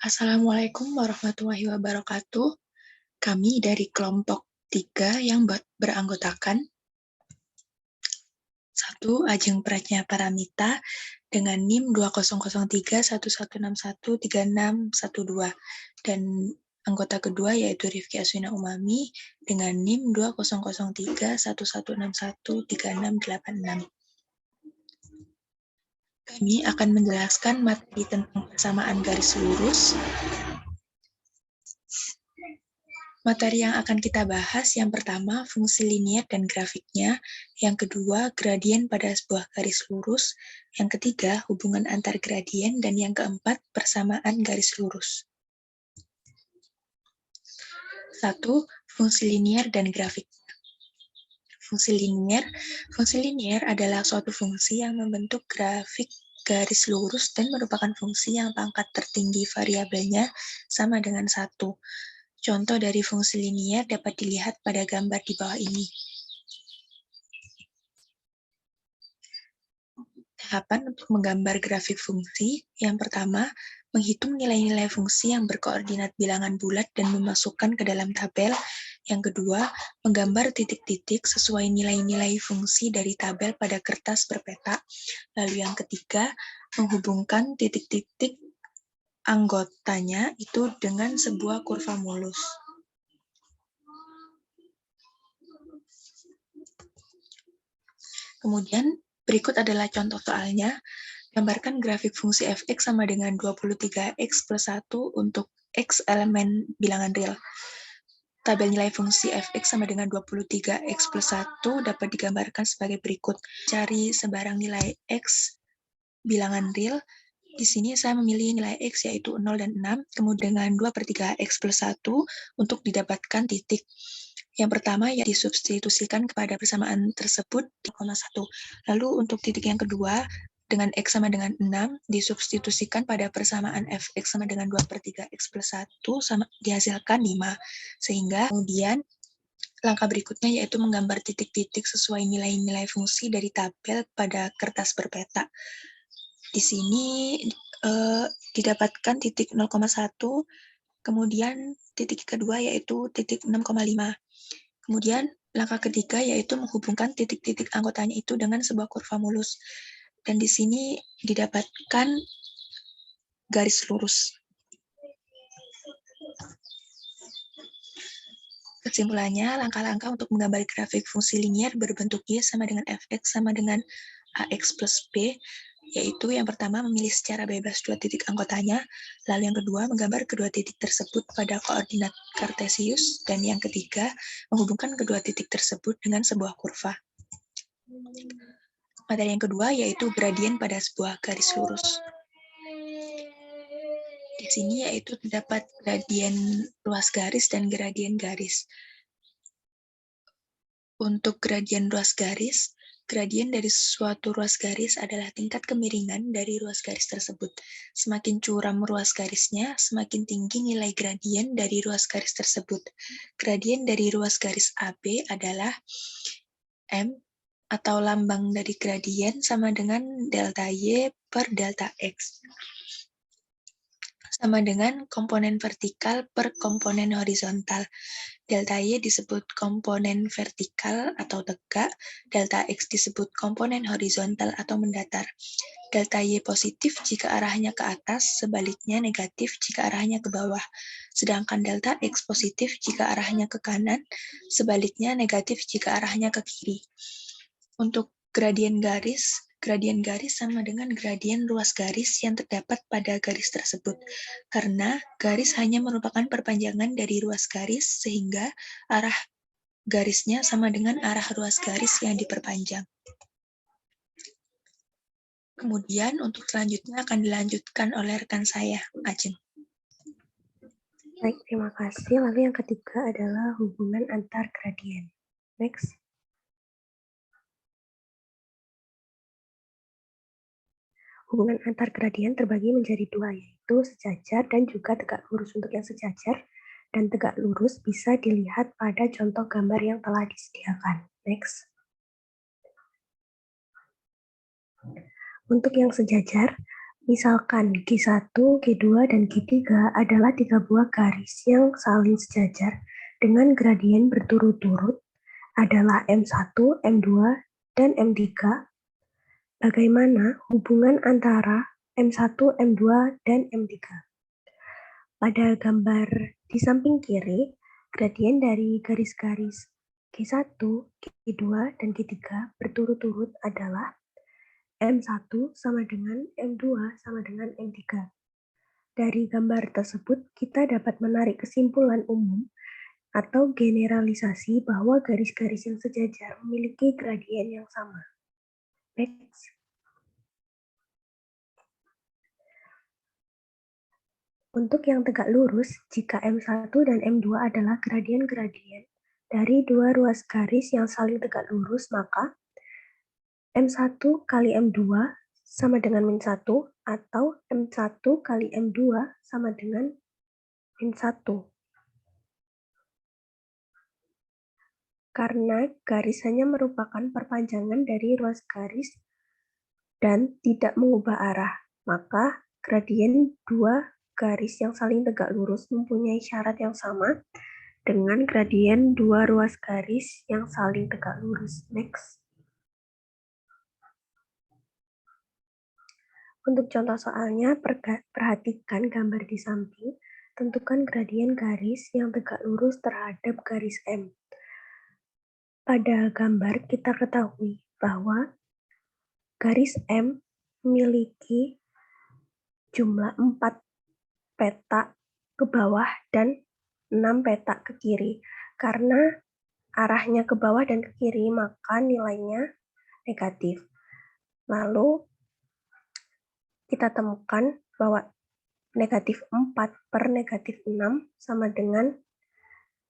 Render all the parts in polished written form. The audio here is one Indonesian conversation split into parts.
Assalamualaikum warahmatullahi wabarakatuh. Kami dari kelompok 3 yang beranggotakan 1. Ajeng Pratnya Paramita dengan NIM 200311613612 dan anggota kedua yaitu Rifki Aswina Umami dengan NIM 200311613636. Kami akan menjelaskan materi tentang persamaan garis lurus. Materi yang akan kita bahas yang pertama fungsi linier dan grafiknya, yang kedua gradien pada sebuah garis lurus, yang ketiga hubungan antar gradien, dan yang keempat persamaan garis lurus. 1. Fungsi linier dan grafiknya. Fungsi linier adalah suatu fungsi yang membentuk grafik garis lurus dan merupakan fungsi yang pangkat tertinggi variabelnya sama dengan 1. Contoh dari fungsi linier dapat dilihat pada gambar di bawah ini. Tahapan untuk menggambar grafik fungsi. Yang pertama, menghitung nilai-nilai fungsi yang berkoordinat bilangan bulat dan memasukkan ke dalam tabel. Yang kedua, menggambar titik-titik sesuai nilai-nilai fungsi dari tabel pada kertas berpeta. Lalu yang ketiga, menghubungkan titik-titik anggotanya itu dengan sebuah kurva mulus. Kemudian, berikut adalah contoh soalnya. Gambarkan grafik fungsi f(x) sama dengan 23x plus 1 untuk x elemen bilangan real. Tabel nilai fungsi f(x) sama dengan 23x plus 1 dapat digambarkan sebagai berikut. Cari sebarang nilai x bilangan real. Di sini saya memilih nilai x yaitu 0 dan 6, kemudian dengan 2/3x plus 1 untuk didapatkan titik. Yang pertama ya disubstitusikan kepada persamaan tersebut 0,1. Lalu untuk titik yang kedua dengan x sama dengan 6 disubstitusikan pada persamaan fx sama dengan 2/3x plus 1 sama dihasilkan 5. Sehingga kemudian langkah berikutnya yaitu menggambar titik-titik sesuai nilai-nilai fungsi dari tabel pada kertas berpeta. Di sini didapatkan titik 0,1, kemudian titik kedua yaitu titik 6,5. Kemudian langkah ketiga yaitu menghubungkan titik-titik anggotanya itu dengan sebuah kurva mulus. Dan di sini didapatkan garis lurus. Kesimpulannya, langkah-langkah untuk menggambar grafik fungsi linier berbentuk Y sama dengan Fx sama dengan Ax plus B, yaitu yang pertama memilih secara bebas dua titik anggotanya, lalu yang kedua menggambar kedua titik tersebut pada koordinat kartesius, dan yang ketiga menghubungkan kedua titik tersebut dengan sebuah kurva. Materi yang kedua yaitu gradien pada sebuah garis lurus. Di sini yaitu terdapat gradien luas garis dan gradien garis. Untuk gradien ruas garis, gradien dari suatu ruas garis adalah tingkat kemiringan dari ruas garis tersebut. Semakin curam ruas garisnya, semakin tinggi nilai gradien dari ruas garis tersebut. Gradien dari ruas garis AB adalah M, atau lambang dari gradien sama dengan delta Y per delta X. Sama dengan komponen vertikal per komponen horizontal. Delta Y disebut komponen vertikal atau tegak, delta X disebut komponen horizontal atau mendatar. Delta Y positif jika arahnya ke atas, sebaliknya negatif jika arahnya ke bawah. Sedangkan delta X positif jika arahnya ke kanan, sebaliknya negatif jika arahnya ke kiri. Untuk gradien garis sama dengan gradien ruas garis yang terdapat pada garis tersebut, karena garis hanya merupakan perpanjangan dari ruas garis, sehingga arah garisnya sama dengan arah ruas garis yang diperpanjang. Kemudian untuk selanjutnya akan dilanjutkan oleh rekan saya, Ajeng. Baik, terima kasih. Lalu yang ketiga adalah hubungan antar gradien. Next. Hubungan antar gradien terbagi menjadi dua, yaitu sejajar dan juga tegak lurus. Untuk yang sejajar dan tegak lurus bisa dilihat pada contoh gambar yang telah disediakan. Next. Untuk yang sejajar, Misalkan G1, G2, dan G3 adalah 3 buah garis yang saling sejajar dengan gradien berturut-turut adalah M1, M2, dan M3. Bagaimana hubungan antara M1, M2, dan M3? Pada gambar di samping kiri, gradien dari garis-garis G1, G2, dan G3 berturut-turut adalah M1 sama dengan M2 sama dengan M3. Dari gambar tersebut, kita dapat menarik kesimpulan umum atau generalisasi bahwa garis-garis yang sejajar memiliki gradien yang sama. Next. Untuk yang tegak lurus, jika M1 dan M2 adalah gradien-gradien dari dua ruas garis yang saling tegak lurus, maka M1 kali M2 sama dengan min 1 atau M1 kali M2 sama dengan min 1. Karena garis hanya merupakan perpanjangan dari ruas garis dan tidak mengubah arah, maka gradien dua garis yang saling tegak lurus mempunyai syarat yang sama dengan gradien dua ruas garis yang saling tegak lurus. Next. Untuk contoh soalnya, perhatikan gambar di samping, tentukan gradien garis yang tegak lurus terhadap garis M. Pada gambar kita ketahui bahwa garis M memiliki jumlah 4 peta ke bawah dan 6 peta ke kiri. Karena arahnya ke bawah dan ke kiri, maka nilainya negatif. Lalu kita temukan bahwa negatif 4 per negatif 6 sama dengan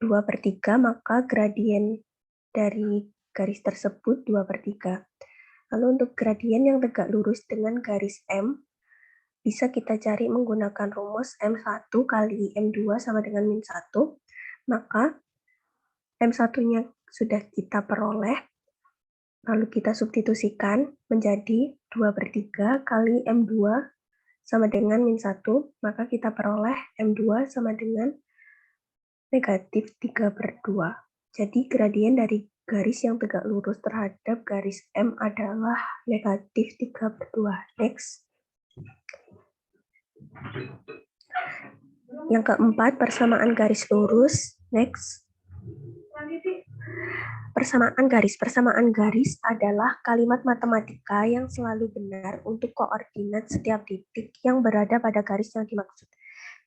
2/3, maka gradien dari garis tersebut 2/3. Lalu untuk gradien yang tegak lurus dengan garis M, bisa kita cari menggunakan rumus M1 kali M2 sama dengan min 1, maka M1-nya sudah kita peroleh, lalu kita substitusikan menjadi 2/3 kali M2 sama dengan min 1, maka kita peroleh M2 sama dengan negatif 3/2. Jadi gradien dari garis yang tegak lurus terhadap garis M adalah negatif 3/2. Next. Yang keempat, persamaan garis lurus. Next. Persamaan garis. Persamaan garis adalah kalimat matematika yang selalu benar untuk koordinat setiap titik yang berada pada garis yang dimaksud.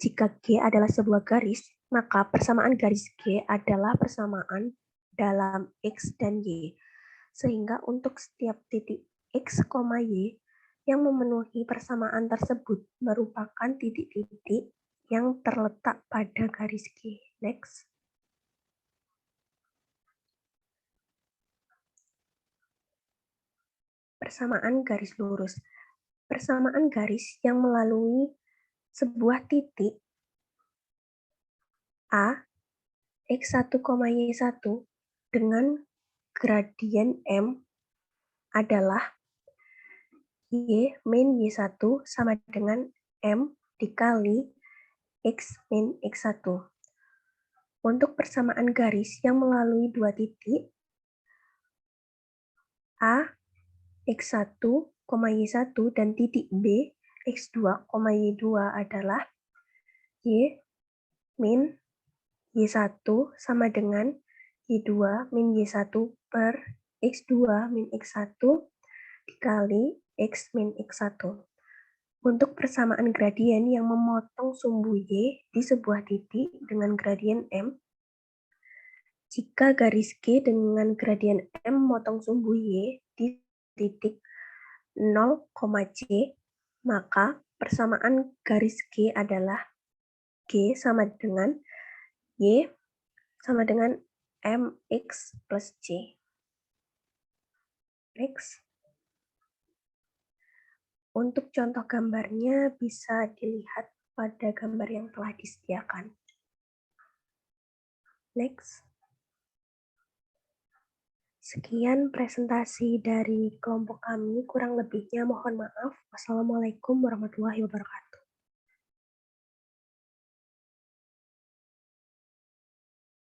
Jika G adalah sebuah garis, maka persamaan garis G adalah persamaan dalam X dan Y. Sehingga untuk setiap titik X, Y yang memenuhi persamaan tersebut merupakan titik-titik yang terletak pada garis G. Next. Persamaan garis lurus. Persamaan garis yang melalui sebuah titik A, X1, Y1 dengan gradien M adalah Y min Y1 sama dengan M dikali X min X1. Untuk persamaan garis yang melalui dua titik A, X1, Y1 dan titik B, X2, Y2 adalah Y min Y1 sama dengan Y2 min Y1 per X2 min X1 dikali X min X1. Untuk persamaan gradien yang memotong sumbu Y di sebuah titik dengan gradien M, jika garis G dengan gradien M memotong sumbu Y di titik 0, C, maka persamaan garis G adalah G sama dengan Y sama dengan MX plus C. Next. Untuk contoh gambarnya bisa dilihat pada gambar yang telah disediakan. Next. Sekian presentasi dari kelompok kami, kurang lebihnya mohon maaf. Wassalamualaikum warahmatullahi wabarakatuh.